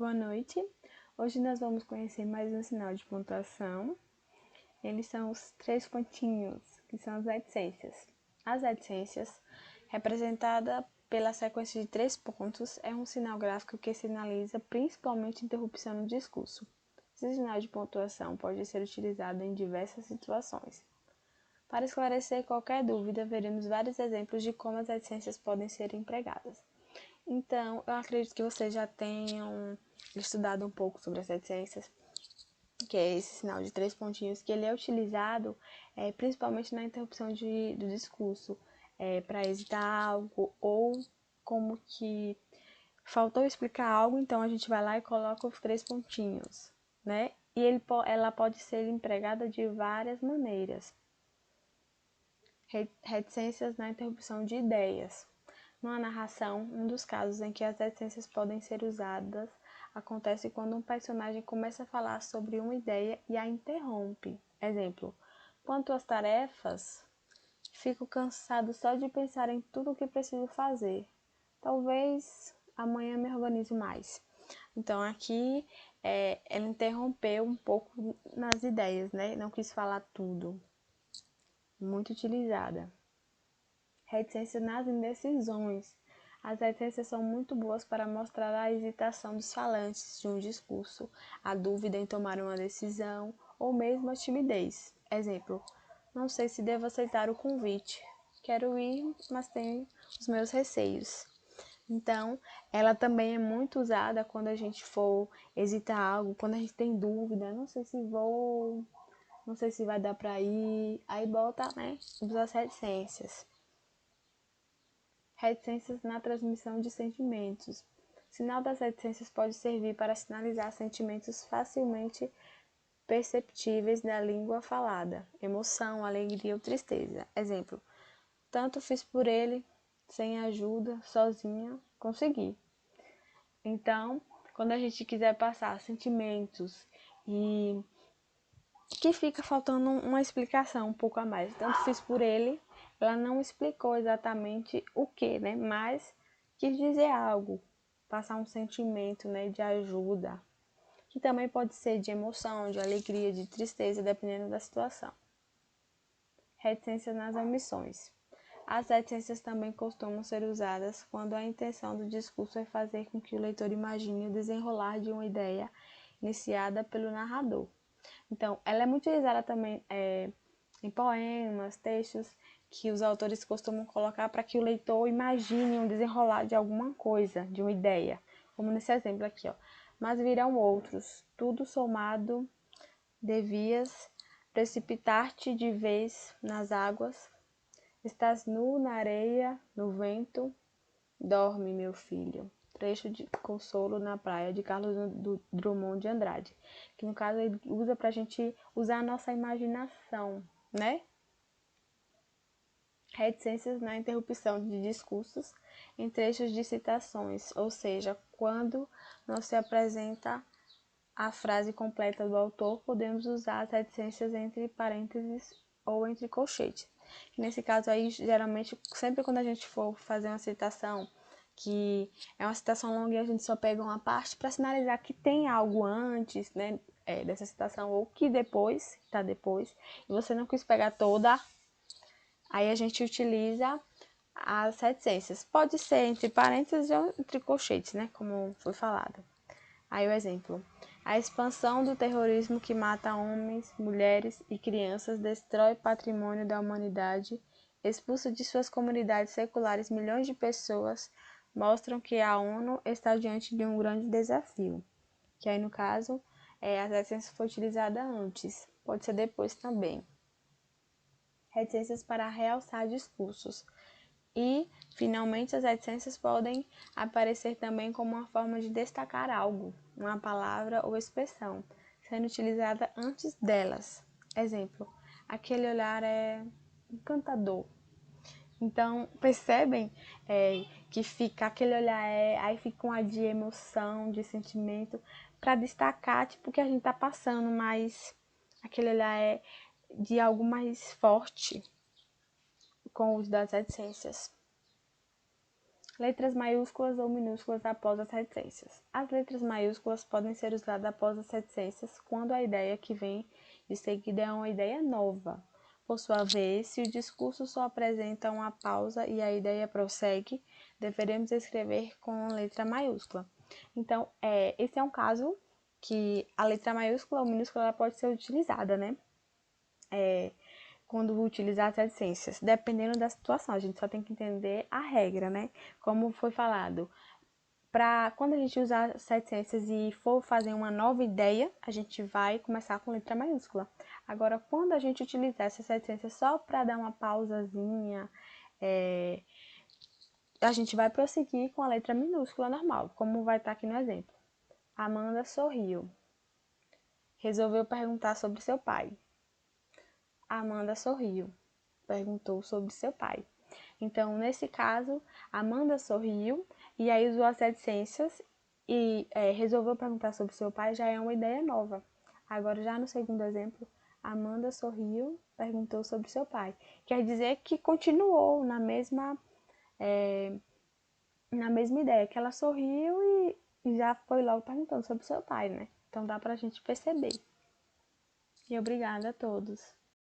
Boa noite. Hoje nós vamos conhecer mais um sinal de pontuação. Eles são os 3 pontinhos, que são as reticências. As reticências, representada pela sequência de 3 pontos, é um sinal gráfico que sinaliza principalmente interrupção no discurso. Esse sinal de pontuação pode ser utilizado em diversas situações. Para esclarecer qualquer dúvida, veremos vários exemplos de como as reticências podem ser empregadas. Então, eu acredito que vocês já tenham estudado um pouco sobre as reticências, que é esse sinal de 3 pontinhos, que ele é utilizado principalmente na interrupção do discurso, para hesitar algo, ou como que faltou explicar algo, então a gente vai lá e coloca os 3 pontinhos, né? E ela pode ser empregada de várias maneiras. Reticências na interrupção de ideias. Numa narração, um dos casos em que as reticências podem ser usadas acontece quando um personagem começa a falar sobre uma ideia e a interrompe. Exemplo: quanto às tarefas, fico cansado só de pensar em tudo o que preciso fazer. Talvez amanhã me organize mais. Então aqui ela interrompeu um pouco nas ideias, né? Não quis falar tudo. Muito utilizada. Reticência nas indecisões. As reticências são muito boas para mostrar a hesitação dos falantes de um discurso, a dúvida em tomar uma decisão ou mesmo a timidez. Exemplo: não sei se devo aceitar o convite. Quero ir, mas tenho os meus receios. Então, ela também é muito usada quando a gente for hesitar algo, quando a gente tem dúvida, não sei se vou, não sei se vai dar para ir, aí bota, né, as reticências. Reticências na transmissão de sentimentos. O sinal das reticências pode servir para sinalizar sentimentos facilmente perceptíveis na língua falada, emoção, alegria ou tristeza. Exemplo: tanto fiz por ele, sem ajuda, sozinha, consegui. Então, quando a gente quiser passar sentimentos e que fica faltando uma explicação um pouco a mais. Tanto fiz por ele, ela não explicou exatamente o que, né? Mas quis dizer algo, passar um sentimento, né, de ajuda, que também pode ser de emoção, de alegria, de tristeza, dependendo da situação. Reticência nas omissões. As reticências também costumam ser usadas quando a intenção do discurso é fazer com que o leitor imagine o desenrolar de uma ideia iniciada pelo narrador. Então, ela é muito utilizada também em poemas, textos, que os autores costumam colocar para que o leitor imagine um desenrolar de alguma coisa, de uma ideia. Como nesse exemplo aqui, ó. Mas virão outros, tudo somado, devias precipitar-te de vez nas águas. Estás nu na areia, no vento, dorme, meu filho. Trecho de Consolo na Praia, de Carlos Drummond de Andrade. Que no caso ele usa pra gente usar a nossa imaginação, né? Reticências na interrupção de discursos em trechos de citações, ou seja, quando não se apresenta a frase completa do autor, podemos usar as reticências entre parênteses ou entre colchetes. Nesse caso aí, geralmente, sempre quando a gente for fazer uma citação, que é uma citação longa e a gente só pega uma parte para sinalizar que tem algo antes, né, dessa citação, ou que depois, tá depois, e você não quis pegar toda, aí a gente utiliza as reticências. Pode ser entre parênteses ou entre colchetes, né, como foi falado. Aí o exemplo: a expansão do terrorismo que mata homens, mulheres e crianças destrói patrimônio da humanidade, expulsa de suas comunidades seculares milhões de pessoas, mostram que a ONU está diante de um grande desafio. Que aí, no caso, a reticência foi utilizada antes, pode ser depois também. Reticências para realçar discursos. E, finalmente, as reticências podem aparecer também como uma forma de destacar algo, uma palavra ou expressão, sendo utilizada antes delas. Exemplo: aquele olhar é encantador. Então, percebem que fica aquele olhar, aí fica um ar de emoção, de sentimento, para destacar tipo, o que a gente está passando, mas aquele olhar é de algo mais forte com o uso das reticências. letras maiúsculas ou minúsculas após as reticências. As letras maiúsculas podem ser usadas após as reticências quando a ideia que vem de seguida é uma ideia nova. Por sua vez, se o discurso só apresenta uma pausa e a ideia prossegue, deveremos escrever com letra maiúscula. Então, esse é um caso que a letra maiúscula ou minúscula ela pode ser utilizada, né? Quando utilizar as reticências, dependendo da situação, a gente só tem que entender a regra, né? Como foi falado, quando a gente usar as reticências e for fazer uma nova ideia, a gente vai começar com letra maiúscula. Agora, quando a gente utilizar essas reticências só para dar uma pausazinha, a gente vai prosseguir com a letra minúscula normal, como vai estar aqui no exemplo. Amanda sorriu. Resolveu perguntar sobre seu pai. Amanda sorriu. Perguntou sobre seu pai. Então, nesse caso, Amanda sorriu e aí usou as reticências e resolveu perguntar sobre seu pai, já é uma ideia nova. Agora, já no segundo exemplo, Amanda sorriu, perguntou sobre seu pai. Quer dizer que continuou na mesma ideia, que ela sorriu e já foi logo perguntando sobre seu pai, né? Então, dá pra gente perceber. E obrigada a todos.